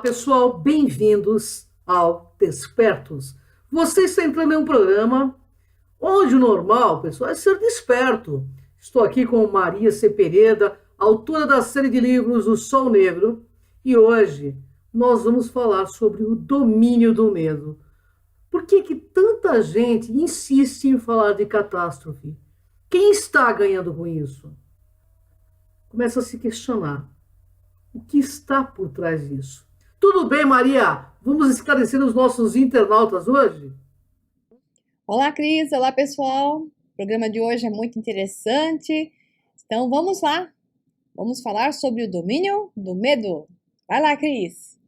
pessoal, bem-vindos ao Despertos. Você está entrando em um programa onde o normal, pessoal, é ser desperto. Estou aqui com Maria C. Pereira, autora da série de livros O Sol Negro, e hoje nós vamos falar sobre o domínio do medo. Por que que tanta gente insiste em falar de catástrofe? Quem está ganhando com isso? Começa a se questionar. O que está por trás disso? Tudo bem, Maria? Vamos esclarecer os nossos internautas hoje? Olá, Cris. Olá, pessoal. O programa de hoje é muito interessante. Então, vamos lá. Vamos falar sobre o domínio do medo. Vai lá, Cris.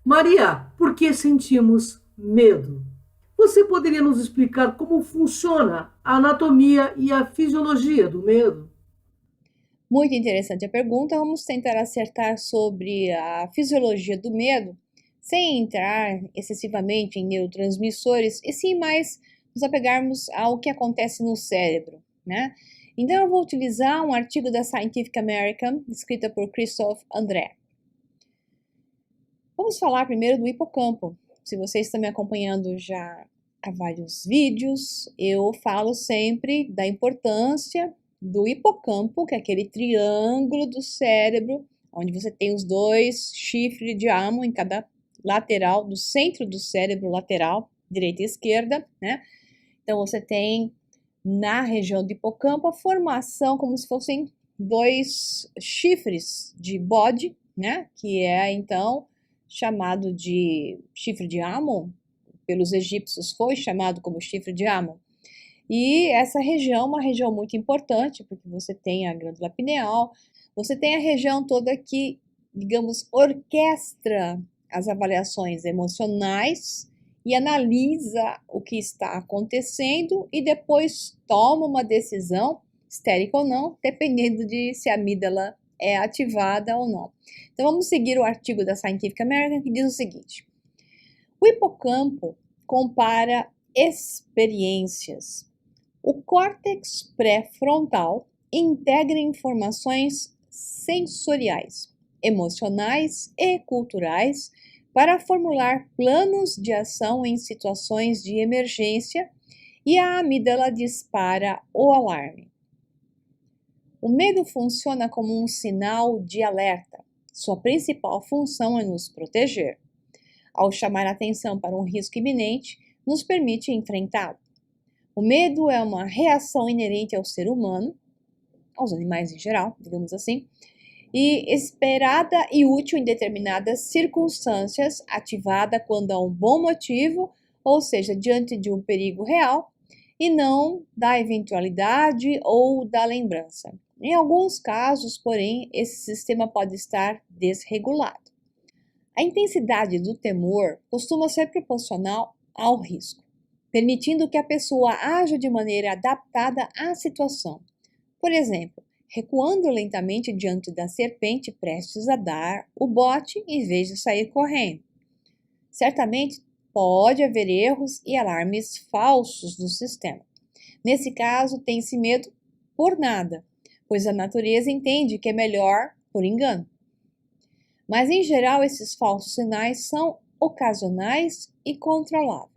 Maria, por que sentimos medo? Você poderia nos explicar como funciona a anatomia e a fisiologia do medo? Muito interessante a pergunta. Vamos tentar acertar sobre a fisiologia do medo, sem entrar excessivamente em neurotransmissores, e sim mais nos apegarmos ao que acontece no cérebro, né? Então, eu vou utilizar um artigo da Scientific American, escrita por Christophe André. Vamos falar primeiro do hipocampo. Se vocês estão me acompanhando já há vários vídeos, eu falo sempre da importância do hipocampo, que é aquele triângulo do cérebro, onde você tem os dois chifres de amo em cada lateral, do centro do cérebro lateral, direita e esquerda, né? Então você tem na região do hipocampo a formação como se fossem dois chifres de bode, né? Que é então chamado de chifre de Ammon, pelos egípcios foi chamado como chifre de Ammon. E essa região é uma região muito importante, porque você tem a glândula pineal, você tem a região toda que, digamos, orquestra as avaliações emocionais e analisa o que está acontecendo e depois toma uma decisão, histérica ou não, dependendo de se a amígdala é ativada ou não. Então vamos seguir o artigo da Scientific American que diz o seguinte: o hipocampo compara experiências. O córtex pré-frontal integra informações sensoriais, emocionais e culturais para formular planos de ação em situações de emergência, e a amígdala dispara o alarme. O medo funciona como um sinal de alerta. Sua principal função é nos proteger. Ao chamar a atenção para um risco iminente, nos permite enfrentá-lo. O medo é uma reação inerente ao ser humano, aos animais em geral, digamos assim, e esperada e útil em determinadas circunstâncias, ativada quando há um bom motivo, ou seja, diante de um perigo real, e não da eventualidade ou da lembrança. Em alguns casos, porém, esse sistema pode estar desregulado. A intensidade do temor costuma ser proporcional ao risco, permitindo que a pessoa haja de maneira adaptada à situação. Por exemplo, recuando lentamente diante da serpente prestes a dar o bote em vez de sair correndo. Certamente pode haver erros e alarmes falsos no sistema. Nesse caso, tem-se medo por nada, pois a natureza entende que é melhor por engano. Mas, em geral, esses falsos sinais são ocasionais e controláveis.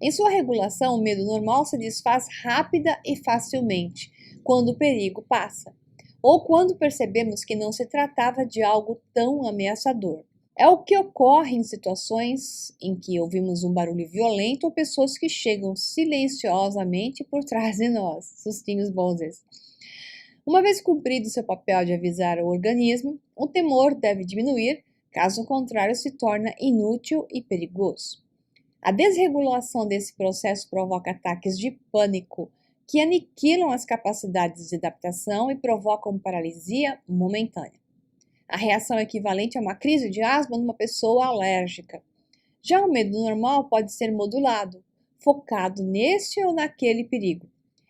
Em sua regulação, o medo normal se desfaz rápida e facilmente quando o perigo passa, ou quando percebemos que não se tratava de algo tão ameaçador. É o que ocorre em situações em que ouvimos um barulho violento ou pessoas que chegam silenciosamente por trás de nós. Sustinhos bons esses. Uma vez cumprido seu papel de avisar o organismo, o temor deve diminuir, caso contrário se torna inútil e perigoso. A desregulação desse processo provoca ataques de pânico que aniquilam as capacidades de adaptação e provocam paralisia momentânea. A reação é equivalente a uma crise de asma numa pessoa alérgica. Já o medo normal pode ser modulado, focado neste ou naquele perigo.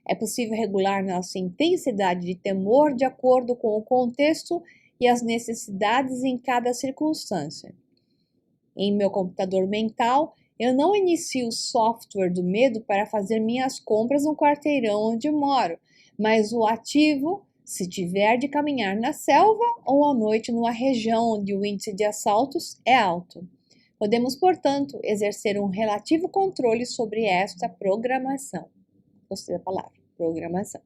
É possível regular nossa intensidade de temor de acordo com o contexto e as necessidades em cada circunstância. Em meu computador mental, eu não inicio o software do medo para fazer minhas compras no quarteirão onde moro, mas o ativo se tiver de caminhar na selva ou à noite numa região onde o índice de assaltos é alto. Podemos, portanto, exercer um relativo controle sobre esta programação. Gostei da palavra, programação.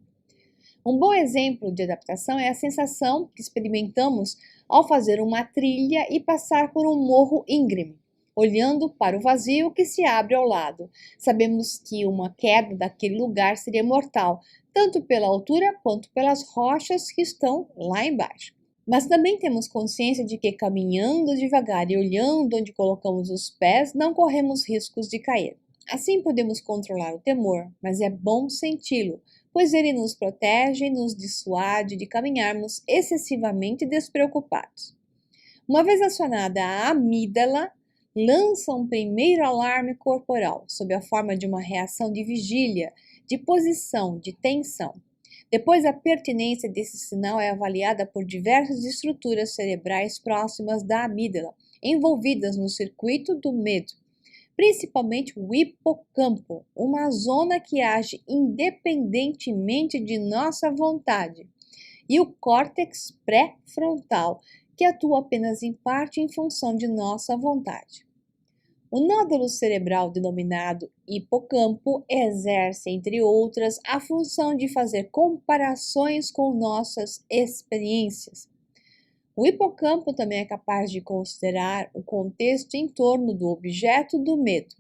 Um bom exemplo de adaptação é a sensação que experimentamos ao fazer uma trilha e passar por um morro íngreme, olhando para o vazio que se abre ao lado. Sabemos que uma queda daquele lugar seria mortal, tanto pela altura quanto pelas rochas que estão lá embaixo. Mas também temos consciência de que caminhando devagar e olhando onde colocamos os pés, não corremos riscos de cair. Assim podemos controlar o temor, mas é bom senti-lo, pois ele nos protege e nos dissuade de caminharmos excessivamente despreocupados. Uma vez acionada a amígdala, lança um primeiro alarme corporal, sob a forma de uma reação de vigília, de posição, de tensão. Depois, a pertinência desse sinal é avaliada por diversas estruturas cerebrais próximas da amígdala, envolvidas no circuito do medo, principalmente o hipocampo, uma zona que age independentemente de nossa vontade, e o córtex pré-frontal, que atua apenas em parte em função de nossa vontade. O nódulo cerebral denominado hipocampo exerce, entre outras, a função de fazer comparações com nossas experiências. O hipocampo também é capaz de considerar o contexto em torno do objeto do medo.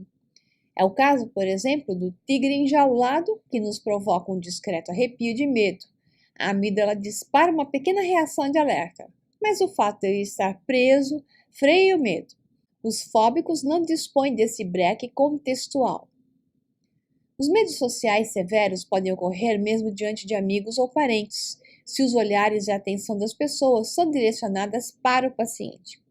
É o caso, por exemplo, do tigre enjaulado, que nos provoca um discreto arrepio de medo. A amígdala dispara uma pequena reação de alerta, mas o fato de ele estar preso freia o medo. Os fóbicos não dispõem desse breque contextual. Os medos sociais severos podem ocorrer mesmo diante de amigos ou parentes, se os olhares e a atenção das pessoas são direcionadas para o paciente.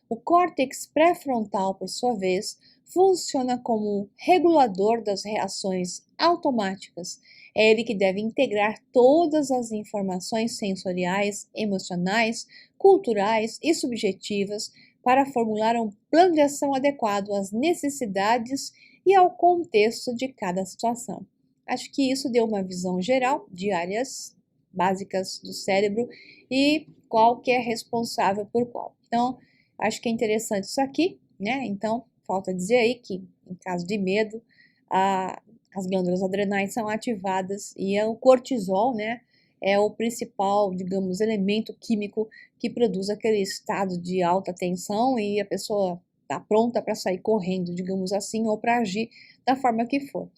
O córtex pré-frontal, por sua vez, funciona como um regulador das reações automáticas. É ele que deve integrar todas as informações sensoriais, emocionais, culturais e subjetivas para formular um plano de ação adequado às necessidades e ao contexto de cada situação. Acho que isso deu uma visão geral de áreas básicas do cérebro e qual que é responsável por qual. Então, acho que é interessante isso aqui, né? Então, falta dizer aí que, em caso de medo, as glândulas adrenais são ativadas e o cortisol, né, é o principal, digamos, elemento químico que produz aquele estado de alta tensão e a pessoa está pronta para sair correndo, digamos assim, ou para agir da forma que for.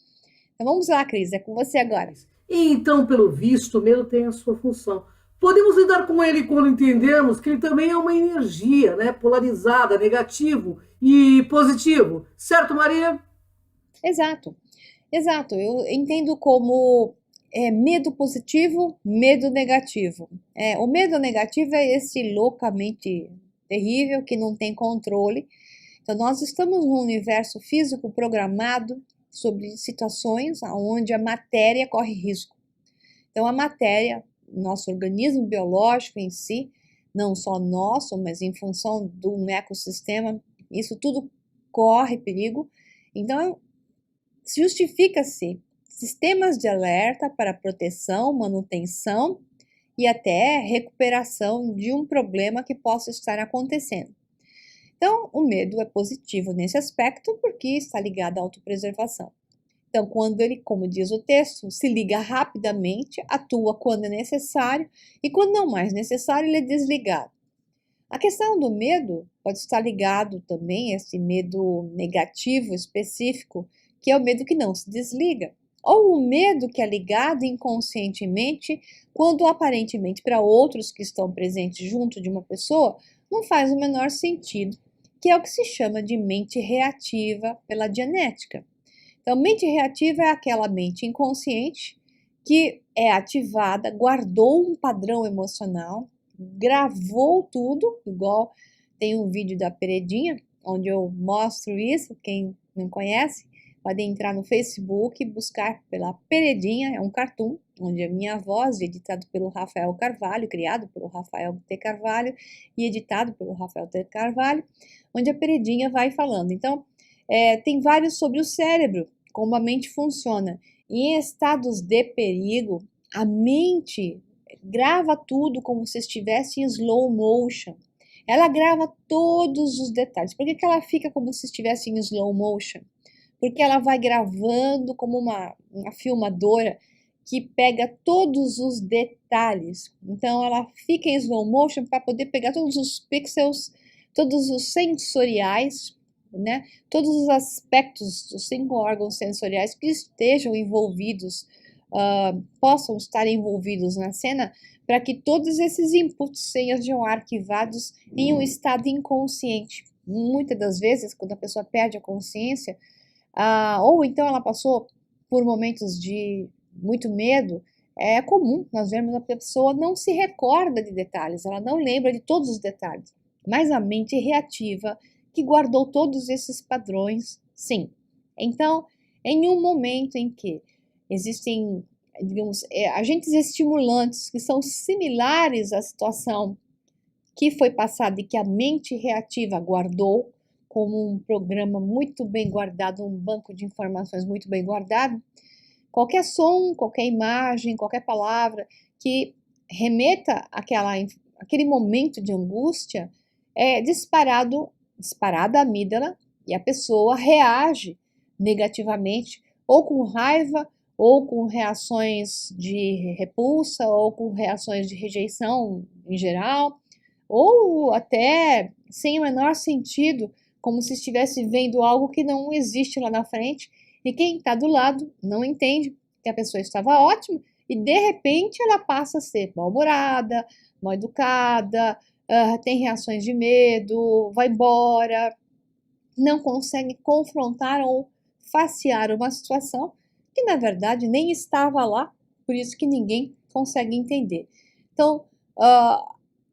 Então vamos lá, Cris, é com você agora. Então, pelo visto, o medo tem a sua função. Podemos lidar com ele quando entendemos que ele também é uma energia, né? Polarizada, negativo e positivo. Certo, Maria? Exato, exato. Eu entendo como medo positivo, medo negativo. O medo negativo é esse loucamente terrível que não tem controle. Então, nós estamos num universo físico programado sobre situações onde a matéria corre risco. Então, a matéria, nosso organismo biológico em si, não só nosso, mas em função de um ecossistema, isso tudo corre perigo. Então, justifica-se sistemas de alerta para proteção, manutenção e até recuperação de um problema que possa estar acontecendo. Então, o medo é positivo nesse aspecto porque está ligado à autopreservação. Então, quando ele, como diz o texto, se liga rapidamente, atua quando é necessário e quando não mais necessário, ele é desligado. A questão do medo pode estar ligado também a esse medo negativo específico, que é o medo que não se desliga, ou o medo que é ligado inconscientemente quando aparentemente para outros que estão presentes junto de uma pessoa não faz o menor sentido, que é o que se chama de mente reativa pela Dianética. Então, mente reativa é aquela mente inconsciente que é ativada, guardou um padrão emocional, gravou tudo, igual tem um vídeo da Peredinha, onde eu mostro isso. Quem não conhece, pode entrar no Facebook e buscar pela Peredinha, é um cartoon, onde a minha voz, editado pelo Rafael Carvalho, criado pelo Rafael T. Carvalho e editado pelo Rafael T. Carvalho, onde a Peredinha vai falando. Então, tem vários sobre o cérebro, como a mente funciona. E em estados de perigo, a mente grava tudo como se estivesse em slow motion. Ela grava todos os detalhes. Por que que ela fica como se estivesse em slow motion? Porque ela vai gravando como uma filmadora que pega todos os detalhes. Então, ela fica em slow motion para poder pegar todos os pixels, todos os sensoriais, né? Todos os aspectos dos 5 órgãos sensoriais que estejam envolvidos, possam estar envolvidos na cena, para que todos esses inputs sejam arquivados em um estado inconsciente. Muitas das vezes, quando a pessoa perde a consciência, ou então ela passou por momentos de muito medo, é comum nós vermos a pessoa não se recorda de detalhes, ela não lembra de todos os detalhes, mas a mente reativa que guardou todos esses padrões, sim. Então, em um momento em que existem, digamos, agentes estimulantes que são similares à situação que foi passada e que a mente reativa guardou, como um programa muito bem guardado, um banco de informações muito bem guardado, qualquer som, qualquer imagem, qualquer palavra que remeta àquele momento de angústia, é disparada a amígdala e a pessoa reage negativamente, ou com raiva, ou com reações de repulsa, ou com reações de rejeição em geral, ou até sem o menor sentido, como se estivesse vendo algo que não existe lá na frente, e quem está do lado não entende que a pessoa estava ótima, e de repente ela passa a ser mal-humorada, mal-educada, tem reações de medo, vai embora, não consegue confrontar ou facear uma situação que na verdade nem estava lá, por isso que ninguém consegue entender. Então,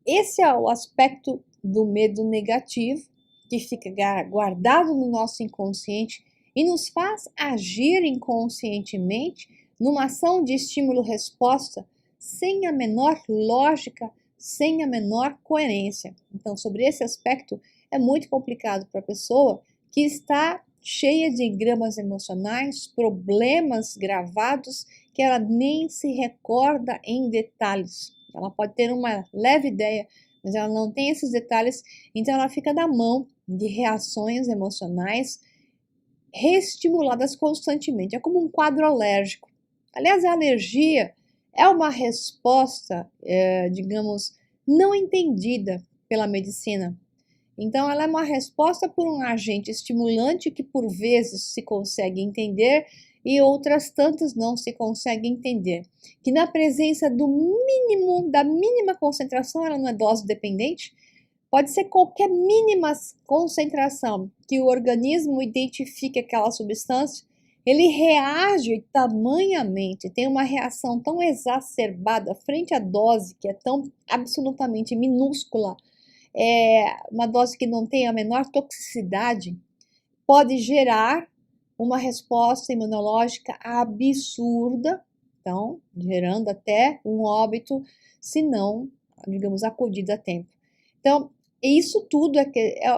esse é o aspecto do medo negativo, que fica guardado no nosso inconsciente e nos faz agir inconscientemente numa ação de estímulo-resposta sem a menor lógica, sem a menor coerência. Então, sobre esse aspecto, é muito complicado para a pessoa que está cheia de gramas emocionais, problemas gravados que ela nem se recorda em detalhes. Ela pode ter uma leve ideia, mas ela não tem esses detalhes, então ela fica na mão de reações emocionais reestimuladas constantemente. É como um quadro alérgico. Aliás, a alergia é uma resposta, digamos, não entendida pela medicina. Então, ela é uma resposta por um agente estimulante que, por vezes, se consegue entender e outras tantas não se consegue entender. Que na presença do mínimo, da mínima concentração, ela não é dose dependente, pode ser qualquer mínima concentração que o organismo identifique aquela substância, ele reage tamanhamente, tem uma reação tão exacerbada frente à dose, que é tão absolutamente minúscula, uma dose que não tem a menor toxicidade, pode gerar uma resposta imunológica absurda, então, gerando até um óbito, se não, digamos, acudido a tempo. Então, isso tudo é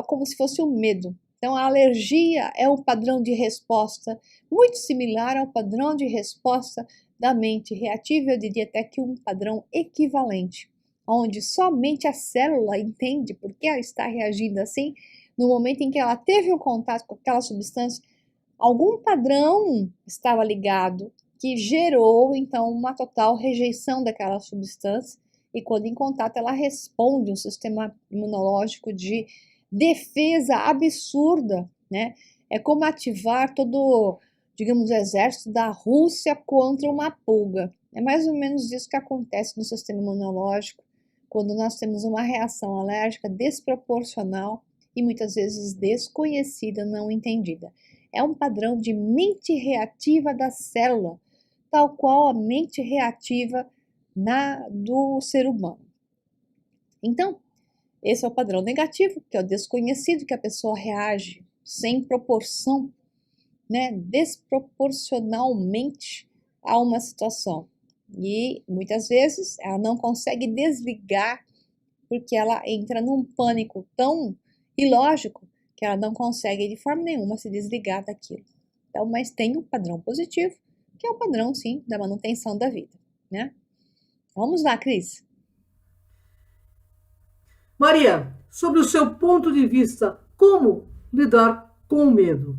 como se fosse um medo. Então, a alergia é um padrão de resposta muito similar ao padrão de resposta da mente reativa, eu diria até que um padrão equivalente, onde somente a célula entende por que ela está reagindo assim, no momento em que ela teve um contato com aquela substância, algum padrão estava ligado que gerou, então, uma total rejeição daquela substância, e quando em contato ela responde um sistema imunológico de defesa absurda, né? É como ativar todo, digamos, o exército da Rússia contra uma pulga. É mais ou menos isso que acontece no sistema imunológico quando nós temos uma reação alérgica desproporcional e muitas vezes desconhecida, não entendida. É um padrão de mente reativa da célula, tal qual a mente reativa do ser humano. Então, esse é o padrão negativo, que é o desconhecido, que a pessoa reage sem proporção, né, desproporcionalmente a uma situação. E muitas vezes ela não consegue desligar porque ela entra num pânico tão ilógico que ela não consegue de forma nenhuma se desligar daquilo. Então, mas tem um padrão positivo, que é o padrão, sim, da manutenção da vida, né? Vamos lá, Cris. Maria, sobre o seu ponto de vista, como lidar com o medo?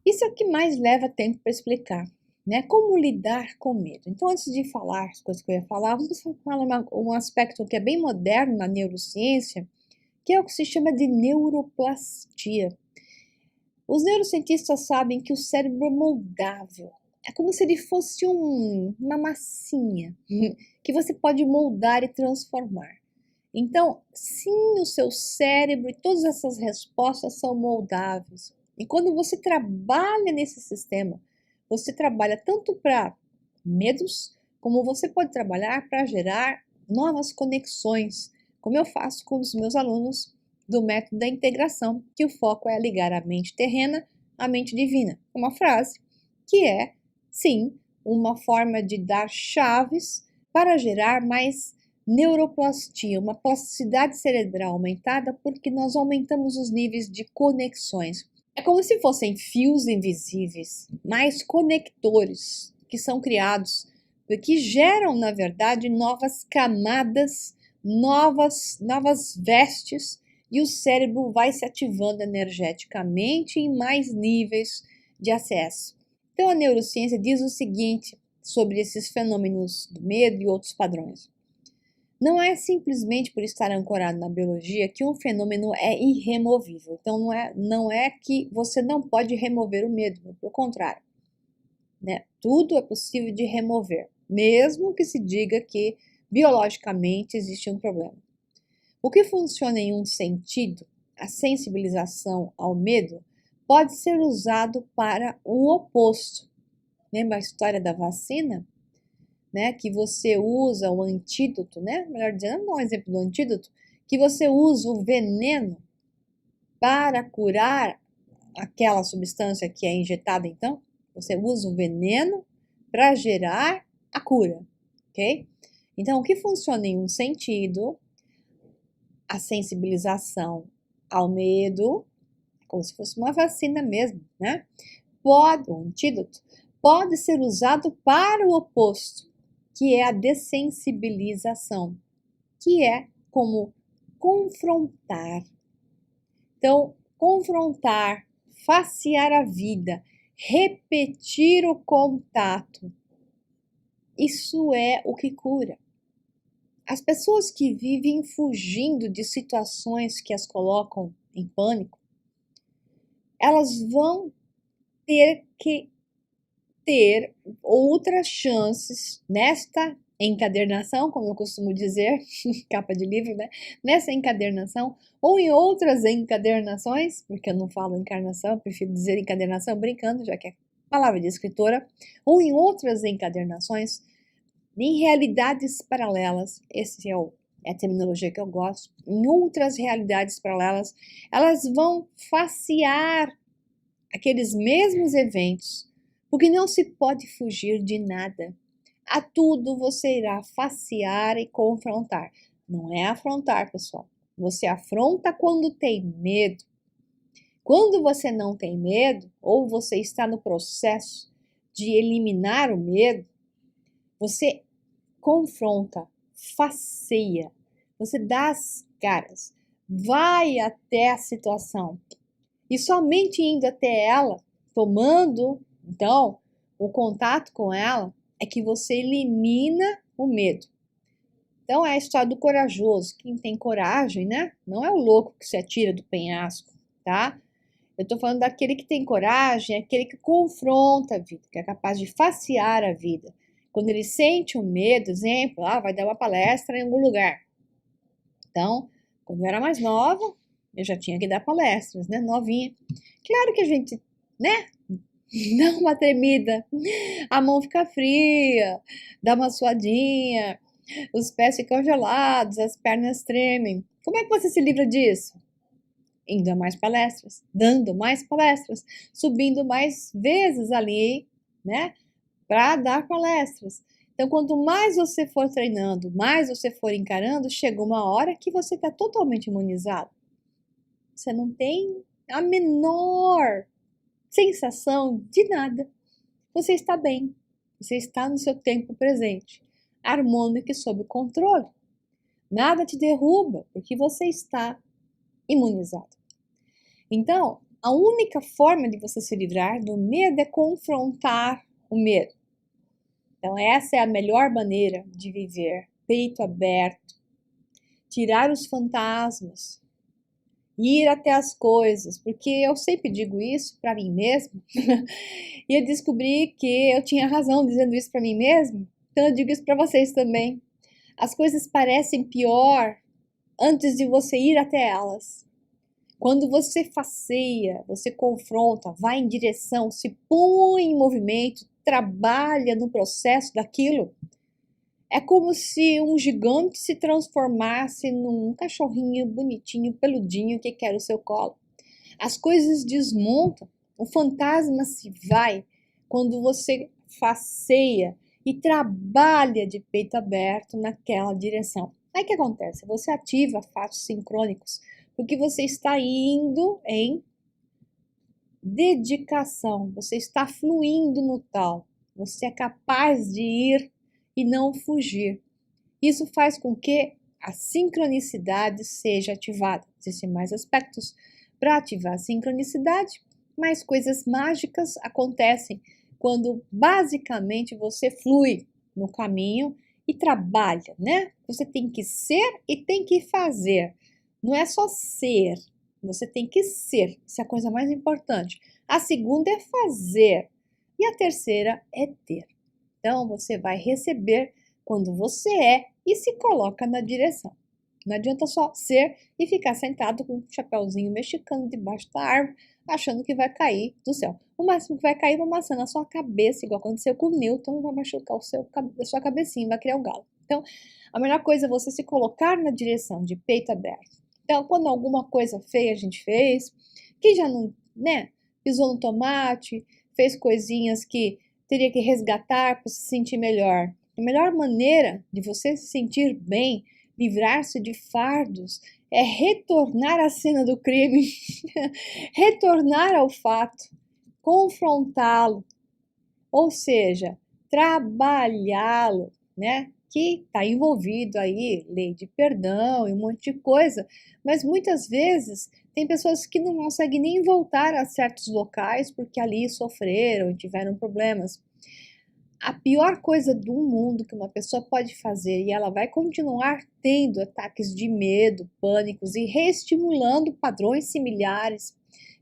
Isso é o que mais leva tempo para explicar, né? Como lidar com medo. Então, antes de falar as coisas que eu ia falar, vamos falar um aspecto que é bem moderno na neurociência, que é o que se chama de neuroplastia. Os neurocientistas sabem que o cérebro é moldável. É como se ele fosse uma massinha que você pode moldar e transformar. Então, sim, o seu cérebro e todas essas respostas são moldáveis. E quando você trabalha nesse sistema, você trabalha tanto para medos, como você pode trabalhar para gerar novas conexões, como eu faço com os meus alunos do método da integração, que o foco é ligar a mente terrena à mente divina. Uma frase que é, sim, uma forma de dar chaves para gerar mais neuroplastia, uma plasticidade cerebral aumentada, porque nós aumentamos os níveis de conexões. É como se fossem fios invisíveis, mais conectores que são criados, que geram, na verdade, novas camadas, novas vestes, e o cérebro vai se ativando energeticamente em mais níveis de acesso. Então, a neurociência diz o seguinte sobre esses fenômenos do medo e outros padrões. Não é simplesmente por estar ancorado na biologia que um fenômeno é irremovível. Então, não é que você não pode remover o medo, pelo contrário, né? Tudo é possível de remover, mesmo que se diga que biologicamente existe um problema. O que funciona em um sentido, a sensibilização ao medo, pode ser usado para o oposto. Lembra a história da vacina? Né, que você usa o antídoto, né? Melhor dizendo, não é um exemplo do antídoto, que você usa o veneno para curar aquela substância que é injetada, então, você usa o veneno para gerar a cura, ok? Então, o que funciona em um sentido, a sensibilização ao medo, como se fosse uma vacina mesmo, né? Um antídoto, pode ser usado para o oposto, que é a dessensibilização, que é como confrontar. Então, confrontar, facear a vida, repetir o contato, isso é o que cura. As pessoas que vivem fugindo de situações que as colocam em pânico, elas vão ter que ter outras chances nesta encadernação, como eu costumo dizer, capa de livro, né? Nessa encadernação, ou em outras encadernações, porque eu não falo encarnação, eu prefiro dizer encadernação brincando, já que é palavra de escritora, ou em outras encadernações, em realidades paralelas, é a terminologia que eu gosto, em outras realidades paralelas, elas vão facear aqueles mesmos eventos, porque não se pode fugir de nada. A tudo você irá facear e confrontar. Não é afrontar, pessoal. Você afronta quando tem medo. Quando você não tem medo, ou você está no processo de eliminar o medo, você confronta, faceia, você dá as caras, vai até a situação. E somente indo até ela, tomando, então, o contato com ela, é que você elimina o medo. Então, é a história do corajoso. Quem tem coragem, né? Não é o louco que se atira do penhasco, tá? Eu tô falando daquele que tem coragem, aquele que confronta a vida, que é capaz de facear a vida. Quando ele sente o medo, exemplo, vai dar uma palestra em algum lugar. Então, quando eu era mais nova, eu já tinha que dar palestras, né? Novinha. Claro que a gente, né? Dá uma tremida, a mão fica fria, dá uma suadinha, os pés ficam gelados, as pernas tremem. Como é que você se livra disso? Indo a mais palestras, dando mais palestras, subindo mais vezes ali, né? Para dar palestras. Então, quanto mais você for treinando, mais você for encarando, chega uma hora que você está totalmente imunizado. Você não tem a menor sensação de nada. Você está bem. Você está no seu tempo presente. harmônica e sob controle. Nada te derruba, porque você está imunizado. Então, a única forma de você se livrar do medo é confrontar o medo. Então, essa é a melhor maneira de viver, peito aberto, tirar os fantasmas, ir até as coisas, porque eu sempre digo isso para mim mesma e eu descobri que eu tinha razão dizendo isso para mim mesma, então eu digo isso para vocês também. As coisas parecem pior antes de você ir até elas. Quando você faceia, você confronta, vai em direção, se põe em movimento, trabalha no processo daquilo, é como se um gigante se transformasse num cachorrinho bonitinho, peludinho que quer o seu colo. As coisas desmontam, o fantasma se vai quando você faceia e trabalha de peito aberto naquela direção. Aí o que acontece? Você ativa fatos sincrônicos, porque você está indo em dedicação, você está fluindo no tal, você é capaz de ir e não fugir. Isso faz com que a sincronicidade seja ativada. Existem mais aspectos para ativar a sincronicidade, mas coisas mágicas acontecem quando basicamente você flui no caminho e trabalha, né? Você tem que ser e tem que fazer. Não é só ser, você tem que ser. Isso é a coisa mais importante. A segunda é fazer e a terceira é ter. Então você vai receber quando você é e se coloca na direção. Não adianta só ser e ficar sentado com um chapéuzinho mexicano debaixo da árvore, achando que vai cair do céu. O máximo que vai cair é uma maçã na sua cabeça, igual aconteceu com o Newton, vai machucar a sua cabecinha, vai criar um galo. Então, a melhor coisa é você se colocar na direção de peito aberto. Então, quando alguma coisa feia a gente fez, que já não, né, pisou no tomate, fez coisinhas que teria que resgatar para se sentir melhor. A melhor maneira de você se sentir bem, livrar-se de fardos, é retornar à cena do crime, retornar ao fato, confrontá-lo, ou seja, trabalhá-lo, né? Que está envolvido aí, lei de perdão e um monte de coisa, mas muitas vezes tem pessoas que não conseguem nem voltar a certos locais porque ali sofreram e tiveram problemas. A pior coisa do mundo que uma pessoa pode fazer, e ela vai continuar tendo ataques de medo, pânicos e reestimulando padrões similares,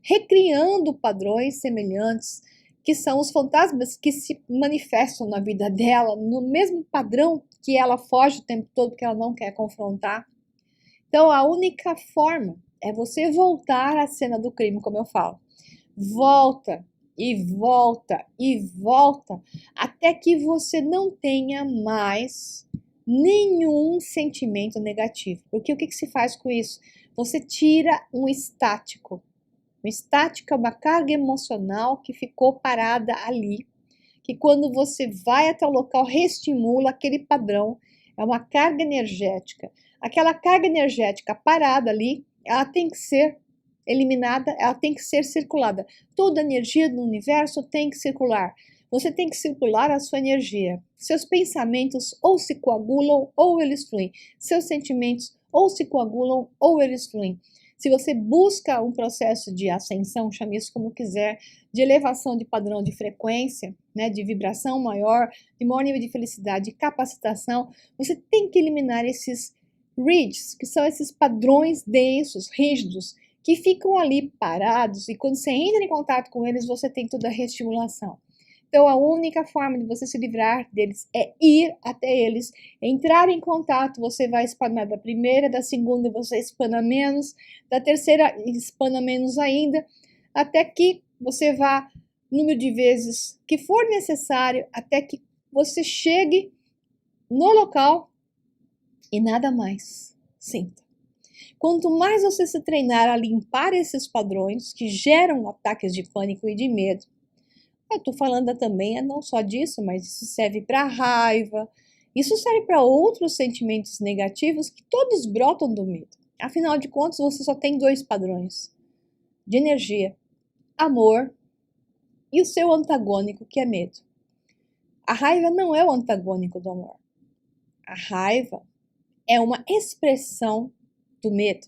recriando padrões semelhantes, que são os fantasmas que se manifestam na vida dela, no mesmo padrão que ela foge o tempo todo porque ela não quer confrontar. Então, a única forma é você voltar à cena do crime, como eu falo. Volta e volta e volta até que você não tenha mais nenhum sentimento negativo. Porque o que se faz com isso? Você tira um estático. Um estático é uma carga emocional que ficou parada ali, que quando você vai até o local reestimula aquele padrão, é uma carga energética. Aquela carga energética parada ali, ela tem que ser eliminada, ela tem que ser circulada. Toda energia do universo tem que circular. Você tem que circular a sua energia. Seus pensamentos ou se coagulam ou eles fluem. Seus sentimentos ou se coagulam ou eles fluem. Se você busca um processo de ascensão, chame isso como quiser, de elevação de padrão de frequência, né, de vibração maior, de maior nível de felicidade, de capacitação, você tem que eliminar esses ridges, que são esses padrões densos, rígidos, que ficam ali parados e quando você entra em contato com eles, você tem toda a reestimulação. Então, a única forma de você se livrar deles é ir até eles, entrar em contato, você vai espanar da primeira, da segunda você espana menos, da terceira espana menos ainda, até que você vá número de vezes que for necessário, até que você chegue no local e nada mais. Sinta. Quanto mais você se treinar a limpar esses padrões que geram ataques de pânico e de medo, eu estou falando também não só disso, mas isso serve para raiva, isso serve para outros sentimentos negativos que todos brotam do medo. Afinal de contas, você só tem dois padrões de energia: amor e o seu antagônico, que é medo. A raiva não é o antagônico do amor. A raiva é uma expressão do medo.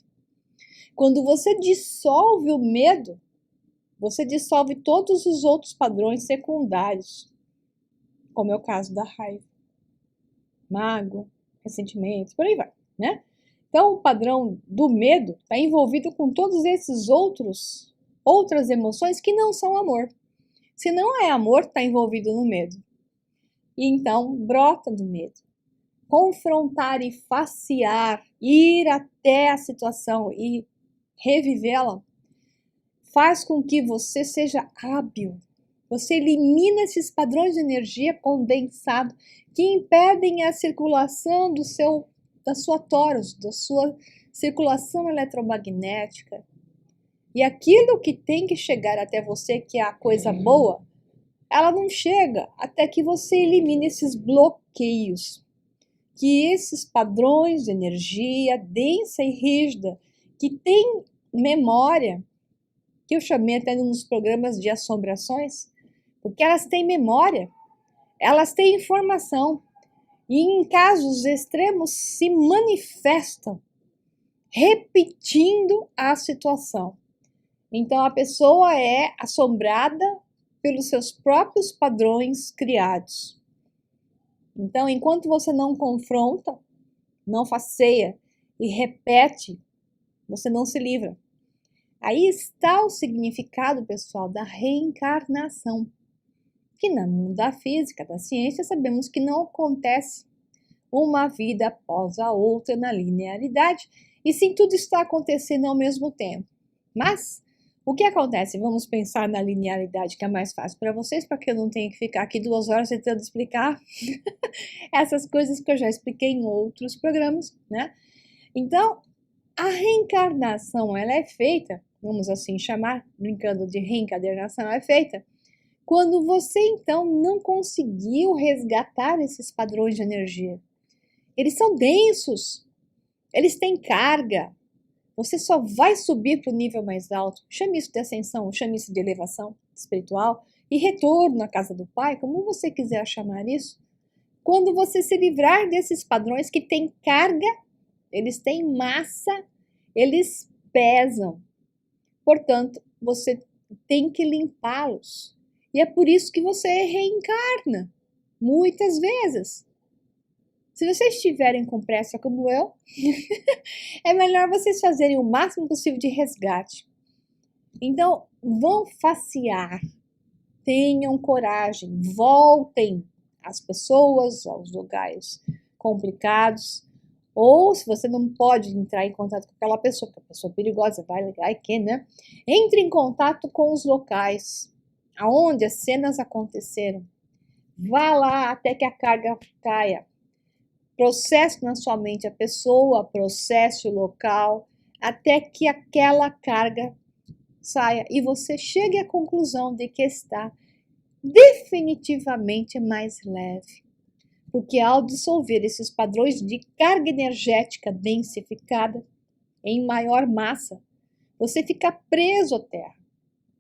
Quando você dissolve o medo, você dissolve todos os outros padrões secundários, como é o caso da raiva, mágoa, ressentimento, por aí vai, né? Então, o padrão do medo está envolvido com todos esses outras emoções que não são amor. Se não é amor, está envolvido no medo. E então, brota do medo. Confrontar e facear, ir até a situação e revivê-la, faz com que você seja hábil. Você elimina esses padrões de energia condensado que impedem a circulação da sua torus, da sua circulação eletromagnética. E aquilo que tem que chegar até você, que é a coisa boa, ela não chega até que você elimine esses bloqueios, que esses padrões de energia densa e rígida, que tem memória, que eu chamei até nos programas de assombrações, porque elas têm memória, elas têm informação, e em casos extremos se manifestam, repetindo a situação. Então a pessoa é assombrada pelos seus próprios padrões criados. Então, enquanto você não confronta, não faceia e repete, você não se livra. Aí está o significado, pessoal, da reencarnação, que no mundo da física, da ciência, sabemos que não acontece uma vida após a outra na linearidade, e sim tudo está acontecendo ao mesmo tempo. Mas o que acontece? Vamos pensar na linearidade, que é mais fácil para vocês, para que eu não tenha que ficar aqui 2 horas tentando explicar essas coisas que eu já expliquei em outros programas, né? Então, a reencarnação, ela é feita, vamos assim chamar, brincando de reencadernação, é feita quando você, então, não conseguiu resgatar esses padrões de energia. Eles são densos, eles têm carga. Você só vai subir para o nível mais alto, chame isso de ascensão, chame isso de elevação espiritual, e retorno à casa do Pai, como você quiser chamar isso, quando você se livrar desses padrões que têm carga, eles têm massa, eles pesam. Portanto, você tem que limpá-los. E é por isso que você reencarna, muitas vezes. Se vocês estiverem com pressa como eu, é melhor vocês fazerem o máximo possível de resgate. Então, vão facear, tenham coragem, voltem às pessoas, aos lugares complicados. Ou, se você não pode entrar em contato com aquela pessoa, porque a pessoa é perigosa, vai ligar e que, né? Entre em contato com os locais aonde as cenas aconteceram. Vá lá até que a carga caia. Processe na sua mente a pessoa, processe o local, até que aquela carga saia e você chegue à conclusão de que está definitivamente mais leve. Porque ao dissolver esses padrões de carga energética densificada em maior massa, você fica preso à Terra.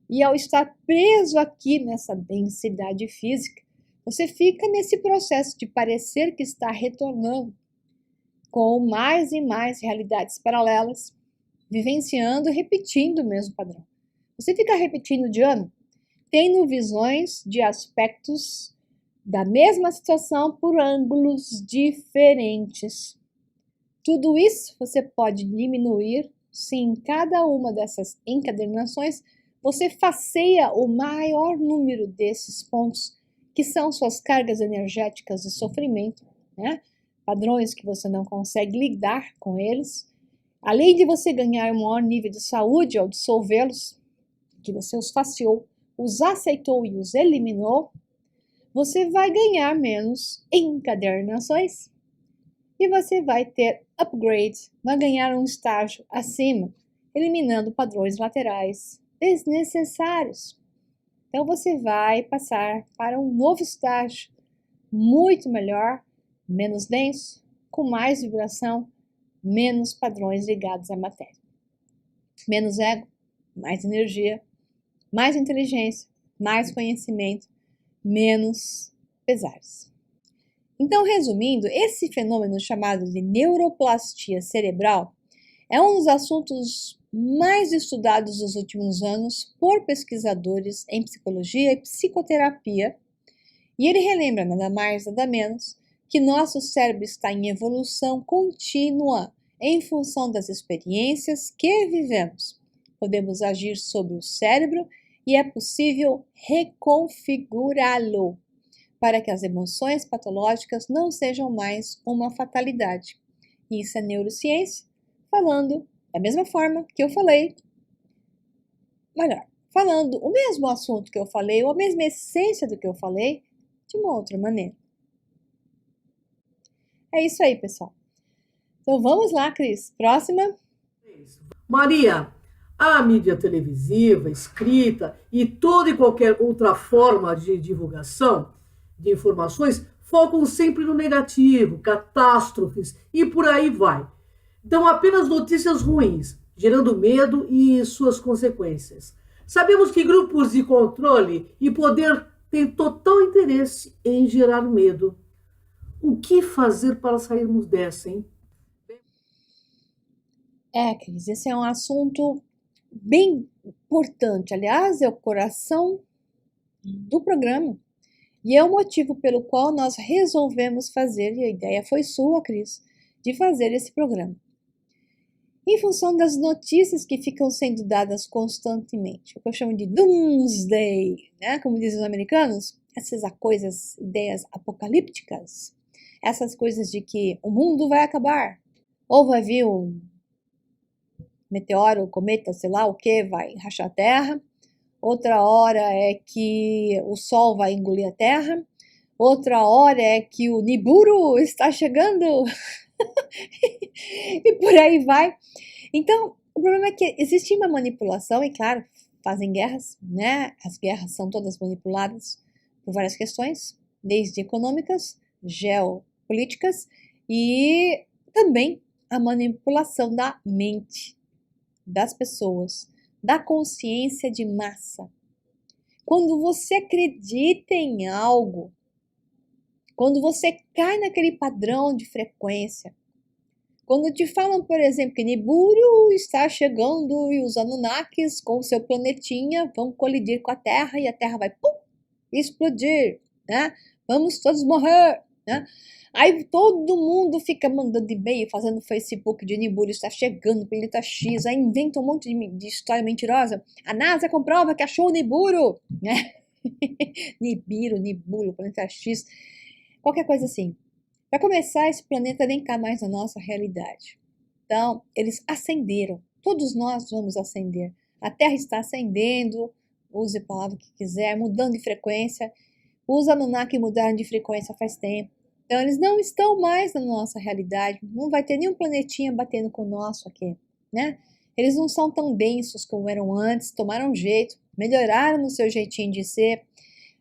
E ao estar preso aqui nessa densidade física, você fica nesse processo de parecer que está retornando com mais e mais realidades paralelas, vivenciando e repetindo o mesmo padrão. Você fica repetindo de ano, tendo visões de aspectos da mesma situação por ângulos diferentes. Tudo isso você pode diminuir se em cada uma dessas encadernações você faceia o maior número desses pontos, que são suas cargas energéticas de sofrimento, né? Padrões que você não consegue lidar com eles. Além de você ganhar um maior nível de saúde ao dissolvê-los, que você os faceou, os aceitou e os eliminou, você vai ganhar menos encadernações e você vai ter upgrade, vai ganhar um estágio acima, eliminando padrões laterais desnecessários. Então você vai passar para um novo estágio, muito melhor, menos denso, com mais vibração, menos padrões ligados à matéria. Menos ego, mais energia, mais inteligência, mais conhecimento, menos pesares. Então, resumindo, esse fenômeno chamado de neuroplastia cerebral é um dos assuntos mais estudados nos últimos anos por pesquisadores em psicologia e psicoterapia, e ele relembra nada mais, nada menos, que nosso cérebro está em evolução contínua em função das experiências que vivemos. Podemos agir sobre o cérebro e é possível reconfigurá-lo para que as emoções patológicas não sejam mais uma fatalidade. Isso é neurociência, falando da mesma forma que eu falei, melhor, falando o mesmo assunto que eu falei, ou a mesma essência do que eu falei, de uma outra maneira. É isso aí, pessoal. Então vamos lá, Cris. Próxima. Maria, a mídia televisiva, escrita e toda e qualquer outra forma de divulgação de informações focam sempre no negativo, catástrofes e por aí vai. Dão apenas notícias ruins, gerando medo e suas consequências. Sabemos que grupos de controle e poder têm total interesse em gerar medo. O que fazer para sairmos dessa, hein? Cris, esse é um assunto bem importante. Aliás, é o coração do programa. E é o motivo pelo qual nós resolvemos fazer, e a ideia foi sua, Cris, de fazer esse programa. Em função das notícias que ficam sendo dadas constantemente, o que eu chamo de doomsday, né? Como dizem os americanos, essas coisas, ideias apocalípticas, essas coisas de que o mundo vai acabar, ou vai vir um meteoro, cometa, sei lá o que, vai rachar a Terra. Outra hora é que o Sol vai engolir a Terra. Outra hora é que o Nibiru está chegando. E por aí vai. Então, o problema é que existe uma manipulação, e claro, fazem guerras, né? As guerras são todas manipuladas por várias questões, desde econômicas, geopolíticas e também a manipulação da mente das pessoas, da consciência de massa. Quando você acredita em algo, quando você cai naquele padrão de frequência, quando te falam, por exemplo, que Nibiru está chegando e os Anunnakis com seu planetinha vão colidir com a Terra e a Terra vai pum, explodir, né? Vamos todos morrer, né? Aí todo mundo fica mandando e-mail, fazendo Facebook de Nibiru está chegando, planeta X, aí inventa um monte de história mentirosa. A NASA comprova que achou o Nibiru, né? Nibiru, planeta X, qualquer coisa assim. Para começar, esse planeta nem está mais na nossa realidade. Então, eles ascenderam. Todos nós vamos ascender. A Terra está ascendendo, use a palavra que quiser, mudando de frequência. Os Anunnaki mudaram de frequência faz tempo. Então, eles não estão mais na nossa realidade. Não vai ter nenhum planetinha batendo com o nosso aqui, né? Eles não são tão densos como eram antes, tomaram jeito, melhoraram no seu jeitinho de ser.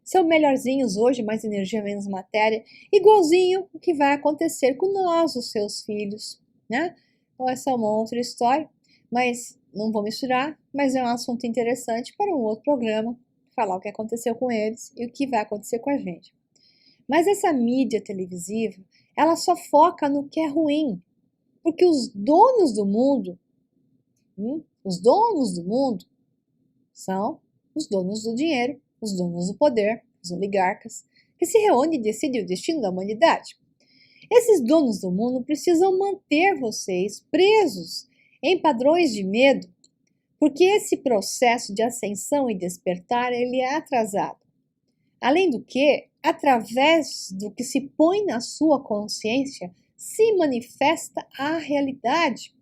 São melhorzinhos hoje, mais energia, menos matéria, igualzinho o que vai acontecer com nós, os seus filhos, né? Então, essa é uma outra história, mas não vou misturar, mas é um assunto interessante para um outro programa, falar o que aconteceu com eles e o que vai acontecer com a gente. Mas essa mídia televisiva, ela só foca no que é ruim, porque os donos do mundo são os donos do dinheiro, os donos do poder, os oligarcas, que se reúnem e decidem o destino da humanidade. Esses donos do mundo precisam manter vocês presos em padrões de medo, porque esse processo de ascensão e despertar, ele é atrasado. Além do que, através do que se põe na sua consciência, se manifesta a realidade.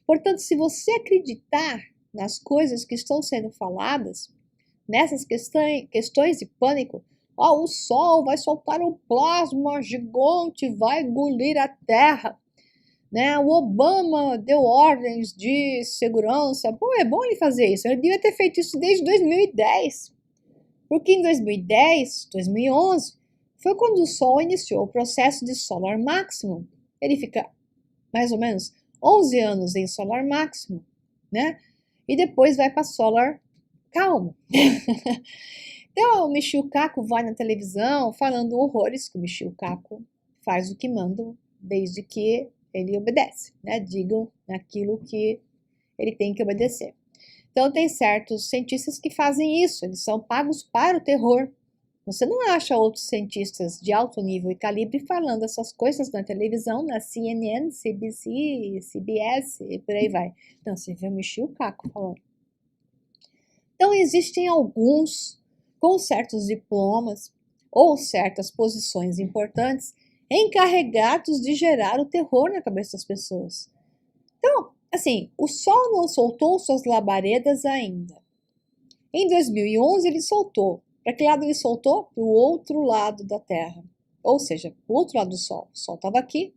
Portanto, se você acreditar nas coisas que estão sendo faladas, nessas questões de pânico, o Sol vai soltar um plasma gigante, vai engolir a Terra, né? O Obama deu ordens de segurança. Bom, é bom ele fazer isso. Ele devia ter feito isso desde 2010. Porque em 2010, 2011, foi quando o Sol iniciou o processo de Solar Maximum. Ele fica mais ou menos 11 anos em Solar Maximum, né? E depois vai para Solar Calmo. Então, o Michio Kaku vai na televisão falando horrores que o Michio Kaku faz o que mandam, desde que ele obedece, né? Digam naquilo que ele tem que obedecer. Então, tem certos cientistas que fazem isso, eles são pagos para o terror. Você não acha outros cientistas de alto nível e calibre falando essas coisas na televisão, na CNN, CBC, CBS e por aí vai. Não, você vê o Michio Kaku falando. Então, existem alguns com certos diplomas ou certas posições importantes encarregados de gerar o terror na cabeça das pessoas. Então, assim, o Sol não soltou suas labaredas ainda. Em 2011 ele soltou. Para que lado ele soltou? Para o outro lado da Terra. Ou seja, para o outro lado do Sol. O Sol estava aqui,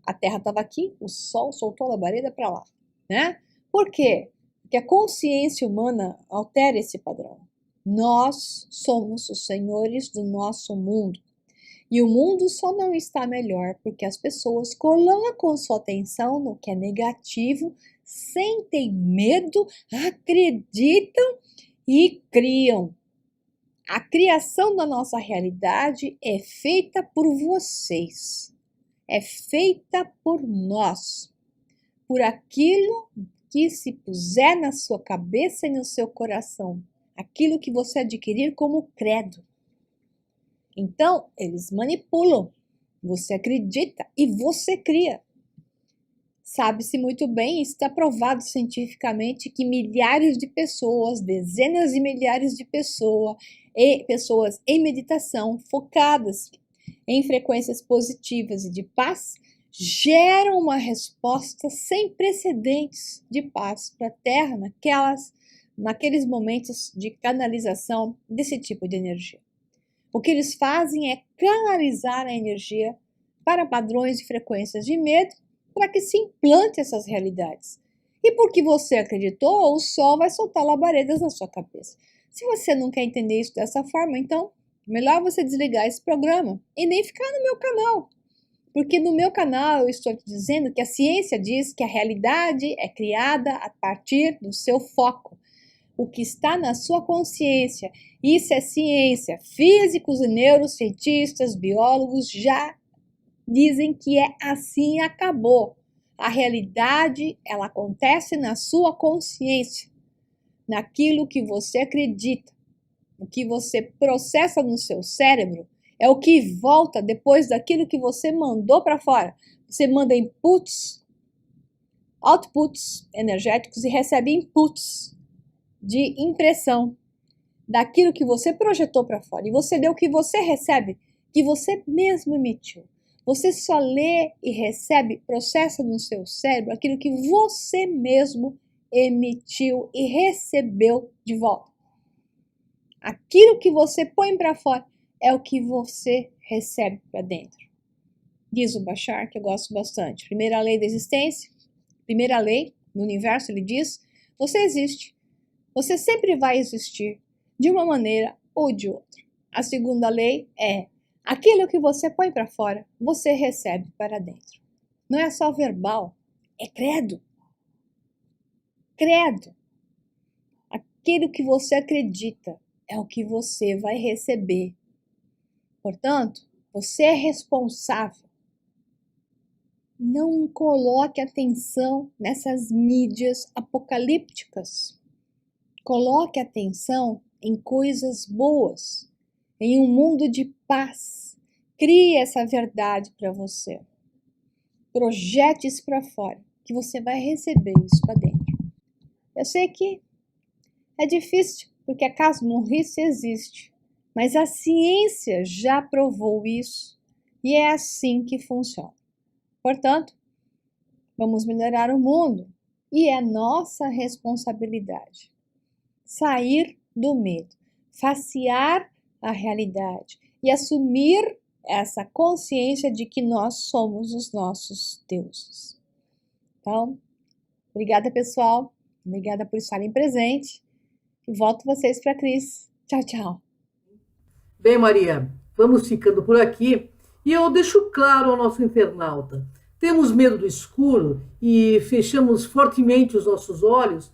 a Terra estava aqui, o Sol soltou a labareda para lá, né? Por quê? Porque a consciência humana altera esse padrão. Nós somos os senhores do nosso mundo. E o mundo só não está melhor porque as pessoas colocam sua atenção no que é negativo, sentem medo, acreditam e criam. A criação da nossa realidade é feita por vocês, é feita por nós, por aquilo que se puser na sua cabeça e no seu coração, aquilo que você adquirir como credo. Então, eles manipulam, você acredita e você cria. Sabe-se muito bem, está provado cientificamente que milhares de pessoas, dezenas de milhares de pessoas em meditação focadas em frequências positivas e de paz, geram uma resposta sem precedentes de paz para a Terra naqueles momentos de canalização desse tipo de energia. O que eles fazem é canalizar a energia para padrões e frequências de medo para que se implante essas realidades. E porque você acreditou, o Sol vai soltar labaredas na sua cabeça. Se você não quer entender isso dessa forma, então, melhor você desligar esse programa e nem ficar no meu canal. Porque no meu canal eu estou te dizendo que a ciência diz que a realidade é criada a partir do seu foco. O que está na sua consciência. Isso é ciência. Físicos e neurocientistas, biólogos já dizem que é assim e acabou. A realidade, ela acontece na sua consciência, naquilo que você acredita, o que você processa no seu cérebro é o que volta depois daquilo que você mandou para fora. Você manda inputs, outputs energéticos e recebe inputs de impressão daquilo que você projetou para fora. E você deu o que você recebe, que você mesmo emitiu. Você só lê e recebe, processa no seu cérebro aquilo que você mesmo emitiu e recebeu de volta. Aquilo que você põe para fora é o que você recebe para dentro. Diz o Bashar, que eu gosto bastante. Primeira lei da existência, primeira lei no universo, ele diz: você existe. Você sempre vai existir de uma maneira ou de outra. A segunda lei é: aquilo que você põe para fora, você recebe para dentro. Não é só verbal, é credo. Credo. Aquilo que você acredita é o que você vai receber. Portanto, você é responsável. Não coloque atenção nessas mídias apocalípticas. Coloque atenção em coisas boas, em um mundo de paz. Crie essa verdade para você. Projete isso para fora, que você vai receber isso para dentro. Eu sei que é difícil, porque a casmurrice existe, mas a ciência já provou isso e é assim que funciona. Portanto, vamos melhorar o mundo e é nossa responsabilidade sair do medo, facear a realidade e assumir essa consciência de que nós somos os nossos deuses. Então, obrigada, pessoal. Obrigada por estarem presentes. E volto vocês para a Cris. Tchau, tchau. Bem, Maria, vamos ficando por aqui. E eu deixo claro ao nosso internauta: temos medo do escuro e fechamos fortemente os nossos olhos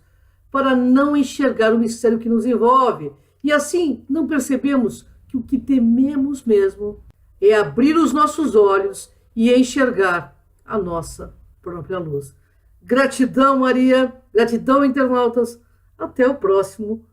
para não enxergar o mistério que nos envolve. E assim não percebemos que o que tememos mesmo é abrir os nossos olhos e enxergar a nossa própria luz. Gratidão, Maria. Gratidão, internautas. Até o próximo